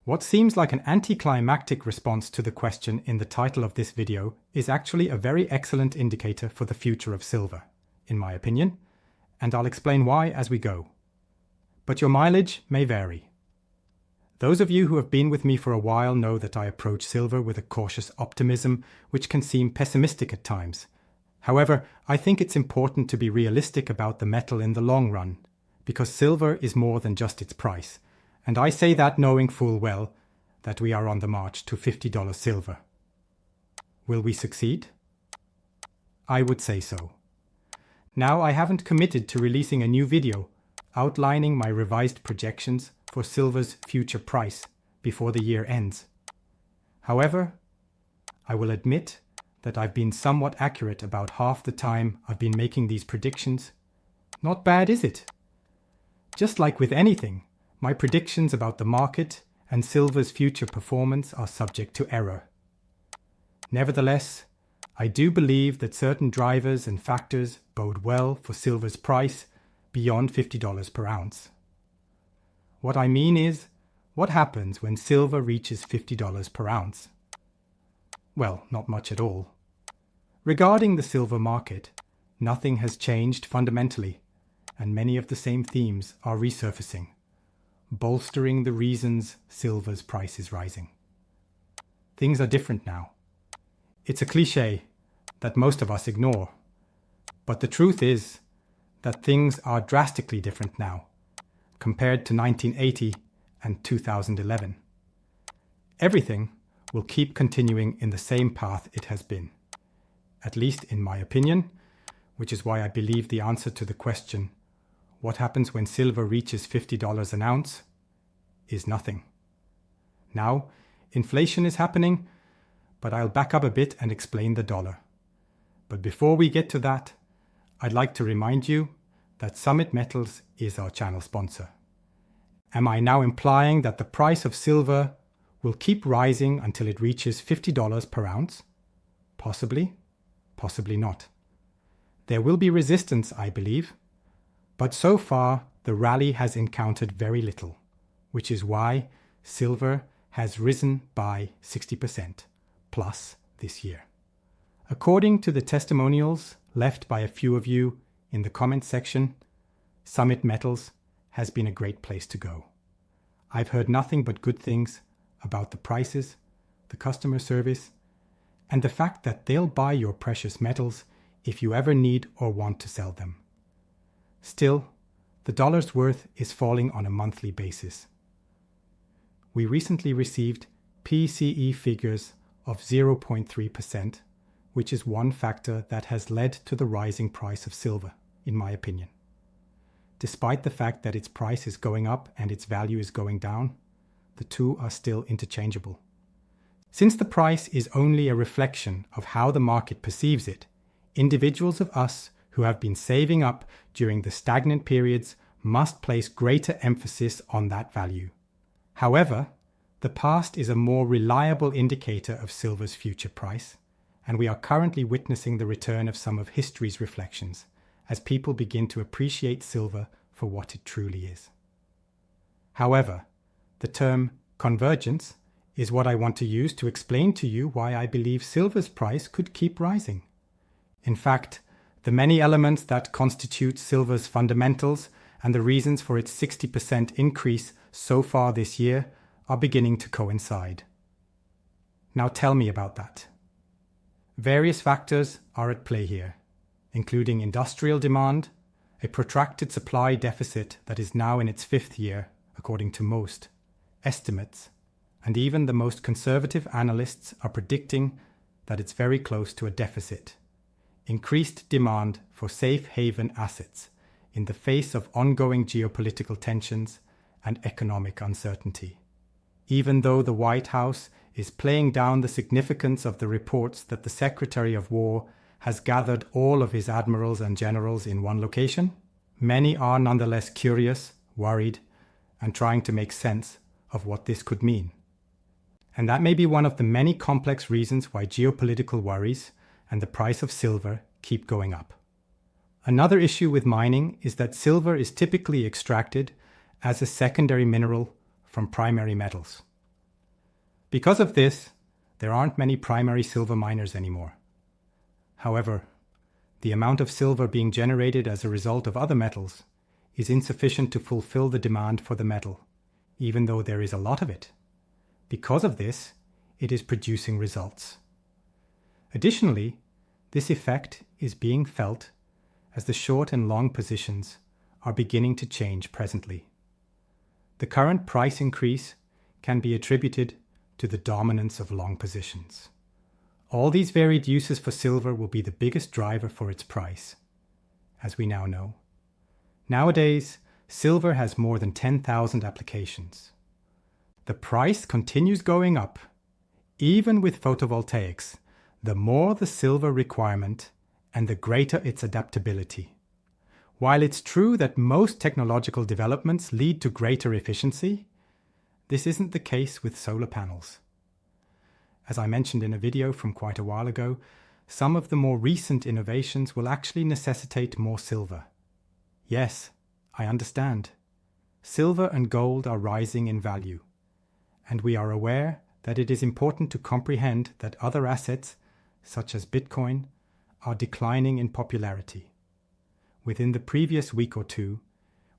What seems like an anticlimactic response to the question in the title of this video is actually a very excellent indicator for the future of silver, in my opinion, and I'll explain why as we go. But your mileage may vary. Those of you who have been with me for a while know that I approach silver with a cautious optimism, which can seem pessimistic at times. However, I think it's important to be realistic about the metal in the long run, because silver is more than just its price. And I say that knowing full well that we are on the march to $50 silver. Will we succeed? I would say so. Now, I haven't committed to releasing a new video outlining my revised projections for silver's future price before the year ends. However, I will admit that I've been somewhat accurate about half the time I've been making these predictions. Not bad, is it? Just like with anything, my predictions about the market and silver's future performance are subject to error. Nevertheless, I do believe that certain drivers and factors bode well for silver's price beyond $50 per ounce. What I mean is, what happens when silver reaches $50 per ounce? Well, not much at all. Regarding the silver market, nothing has changed fundamentally, and many of the same themes are resurfacing, bolstering the reasons silver's price is rising. Things are different now. It's a cliche that most of us ignore, but the truth is that things are drastically different now compared to 1980 and 2011. Everything will keep continuing in the same path it has been, at least in my opinion, which is why I believe the answer to the question, what happens when silver reaches $50 an ounce, is nothing. Now, inflation is happening, but I'll back up a bit and explain the dollar. But before we get to that, I'd like to remind you that Summit Metals is our channel sponsor. Am I now implying that the price of silver will keep rising until it reaches $50 per ounce? Possibly, possibly not. There will be resistance, I believe, but so far the rally has encountered very little, which is why silver has risen by 60% plus this year. According to the testimonials left by a few of you in the comments section, Summit Metals has been a great place to go. I've heard nothing but good things about the prices, the customer service, and the fact that they'll buy your precious metals if you ever need or want to sell them. Still, the dollar's worth is falling on a monthly basis. We recently received PCE figures of 0.3%, which is one factor that has led to the rising price of silver, in my opinion. Despite the fact that its price is going up and its value is going down, the two are still interchangeable. Since the price is only a reflection of how the market perceives it, individuals of us who have been saving up during the stagnant periods must place greater emphasis on that value. However, the past is a more reliable indicator of silver's future price, and we are currently witnessing the return of some of history's reflections as people begin to appreciate silver for what it truly is. However, the term convergence is what I want to use to explain to you why I believe silver's price could keep rising. In fact, the many elements that constitute silver's fundamentals and the reasons for its 60% increase so far this year are beginning to coincide. Now tell me about that. Various factors are at play here, including industrial demand, a protracted supply deficit that is now in its 5th year, according to most estimates, and even the most conservative analysts are predicting that it's very close to a deficit. Increased demand for safe haven assets in the face of ongoing geopolitical tensions and economic uncertainty. Even though the White House is playing down the significance of the reports that the Secretary of War has gathered all of his admirals and generals in one location, many are nonetheless curious, worried, and trying to make sense of what this could mean. And that may be one of the many complex reasons why geopolitical worries and the price of silver keep going up. Another issue with mining is that silver is typically extracted as a secondary mineral from primary metals, Because of this, there aren't many primary silver miners anymore. However, the amount of silver being generated as a result of other metals is insufficient to fulfill the demand for the metal, even though there is a lot of it. Because of this, it is producing results. Additionally, this effect is being felt as the short and long positions are beginning to change presently. The current price increase can be attributed to the dominance of long positions. All these varied uses for silver will be the biggest driver for its price, as we now know. Nowadays, silver has more than 10,000 applications. The price continues going up. Even with photovoltaics, the more the silver requirement and the greater its adaptability. While it's true that most technological developments lead to greater efficiency, this isn't the case with solar panels. As I mentioned in a video from quite a while ago, some of the more recent innovations will actually necessitate more silver. Yes, I understand. Silver and gold are rising in value, and we are aware that it is important to comprehend that other assets, such as Bitcoin, are declining in popularity. Within the previous week or two,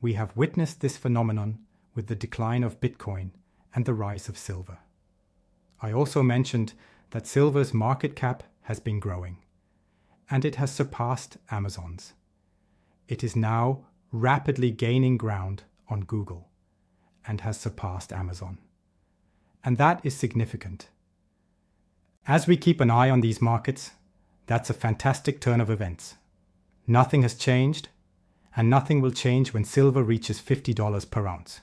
we have witnessed this phenomenon with the decline of Bitcoin and the rise of silver. I also mentioned that silver's market cap has been growing, and it has surpassed Amazon's. It is now rapidly gaining ground on Google and has surpassed Amazon. And that is significant. As we keep an eye on these markets, that's a fantastic turn of events. Nothing has changed, and nothing will change when silver reaches $50 per ounce,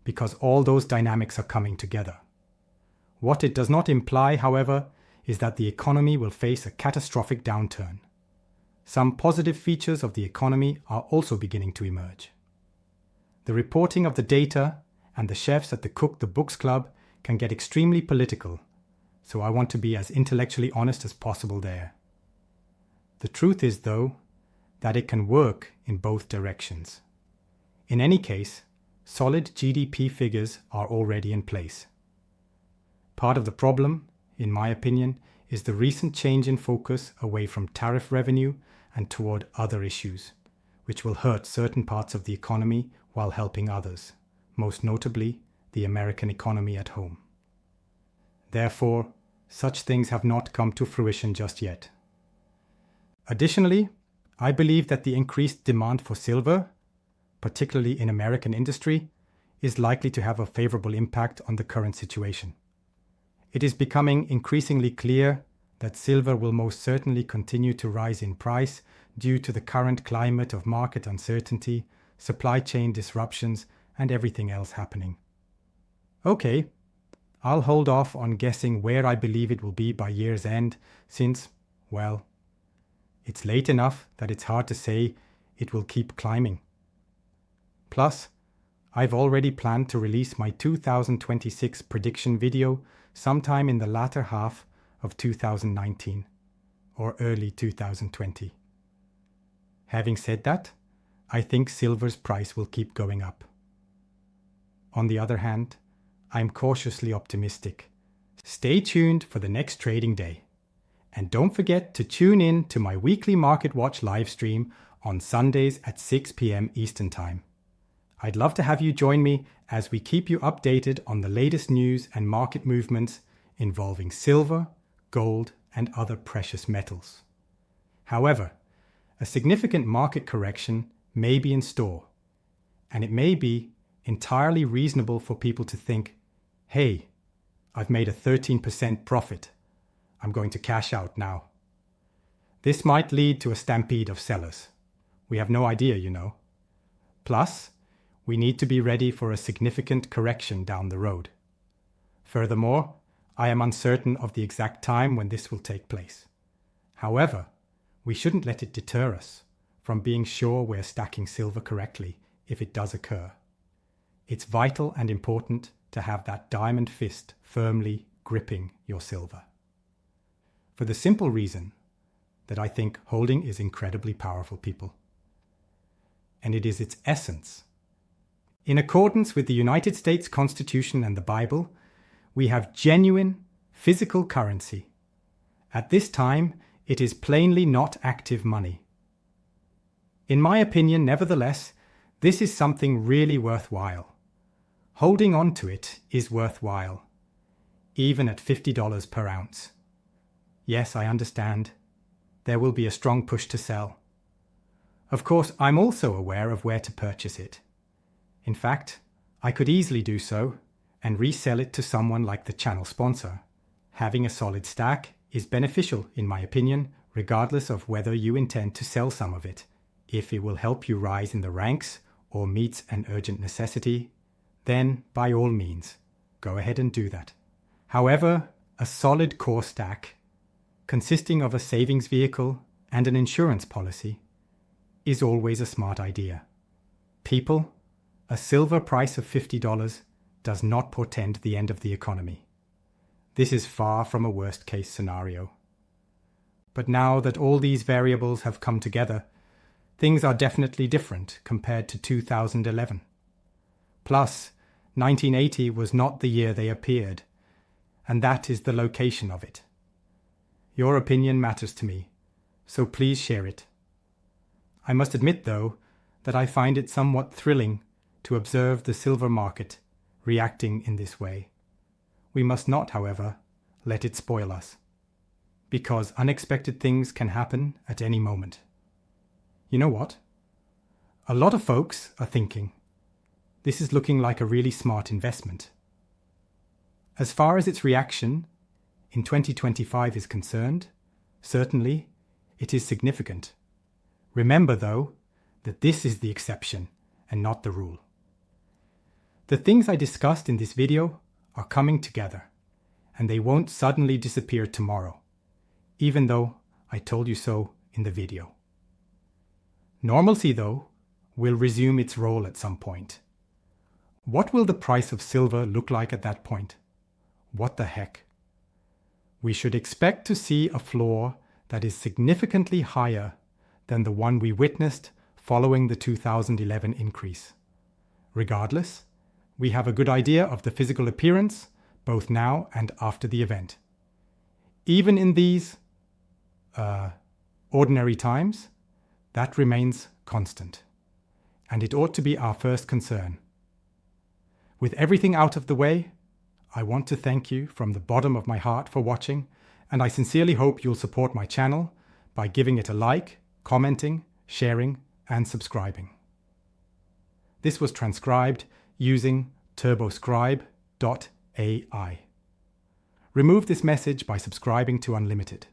because all those dynamics are coming together. What it does not imply, however, is that the economy will face a catastrophic downturn. Some positive features of the economy are also beginning to emerge. The reporting of the data and the chefs at the Cook the Books Club can get extremely political, so I want to be as intellectually honest as possible there. The truth is, though, that it can work in both directions. In any case, solid GDP figures are already in place. Part of the problem, in my opinion, is the recent change in focus away from tariff revenue and toward other issues, which will hurt certain parts of the economy while helping others, most notably the American economy at home. Therefore, such things have not come to fruition just yet. Additionally, I believe that the increased demand for silver, particularly in American industry, is likely to have a favorable impact on the current situation. It is becoming increasingly clear that silver will most certainly continue to rise in price due to the current climate of market uncertainty, supply chain disruptions, and everything else happening. Okay, I'll hold off on guessing where I believe it will be by year's end since, well, it's late enough that it's hard to say it will keep climbing. Plus, I've already planned to release my 2026 prediction video sometime in the latter half of 2019 or early 2020. Having said that, I think silver's price will keep going up. On the other hand, I'm cautiously optimistic. Stay tuned for the next trading day. And don't forget to tune in to my weekly Market Watch live stream on Sundays at 6 p.m. Eastern Time. I'd love to have you join me as we keep you updated on the latest news and market movements involving silver, gold, and other precious metals. However, a significant market correction may be in store, and it may be entirely reasonable for people to think, hey, I've made a 13% profit. I'm going to cash out now. This might lead to a stampede of sellers. We have no idea, you know. Plus, we need to be ready for a significant correction down the road. Furthermore, I am uncertain of the exact time when this will take place. However, we shouldn't let it deter us from being sure we're stacking silver correctly if it does occur. It's vital and important to have that diamond fist firmly gripping your silver. For the simple reason that I think holding is incredibly powerful, people. And it is its essence. In accordance with the United States Constitution and the Bible, We have genuine, physical currency. At this time, it is plainly not active money. In my opinion, nevertheless, this is something really worthwhile. Holding on to it is worthwhile, even at $50 per ounce. Yes, I understand. There will be a strong push to sell. Of course, I'm also aware of where to purchase it. In fact, I could easily do so and resell it to someone like the channel sponsor. Having a solid stack is beneficial, in my opinion, regardless of whether you intend to sell some of it. If it will help you rise in the ranks or meets an urgent necessity, then by all means, go ahead and do that. However, a solid core stack, consisting of a savings vehicle and an insurance policy, is always a smart idea. People, a silver price of $50 does not portend the end of the economy. This is far from a worst-case scenario. But now that all these variables have come together, things are definitely different compared to 2011. Plus, 1980 was not the year they appeared, and that is the location of it. Your opinion matters to me, so please share it. I must admit, though, that I find it somewhat thrilling to observe the silver market reacting in this way. We must not, however, let it spoil us, because unexpected things can happen at any moment. You know what? A lot of folks are thinking, this is looking like a really smart investment. As far as its reaction in 2025 is concerned, certainly it is significant. Remember, though, that this is the exception and not the rule. The things I discussed in this video are coming together, and they won't suddenly disappear tomorrow, even though I told you so in the video. Normalcy, though, will resume its role at some point. What will the price of silver look like at that point? What the heck? We should expect to see a floor that is significantly higher than the one we witnessed following the 2011 increase. Regardless, we have a good idea of the physical appearance both now and after the event. Even in these ordinary times, that remains constant, and it ought to be our first concern. With everything out of the way, I want to thank you from the bottom of my heart for watching, and I sincerely hope you'll support my channel by giving it a like, commenting, sharing, and subscribing. This was transcribed using turboscribe.ai. Remove this message by subscribing to Unlimited.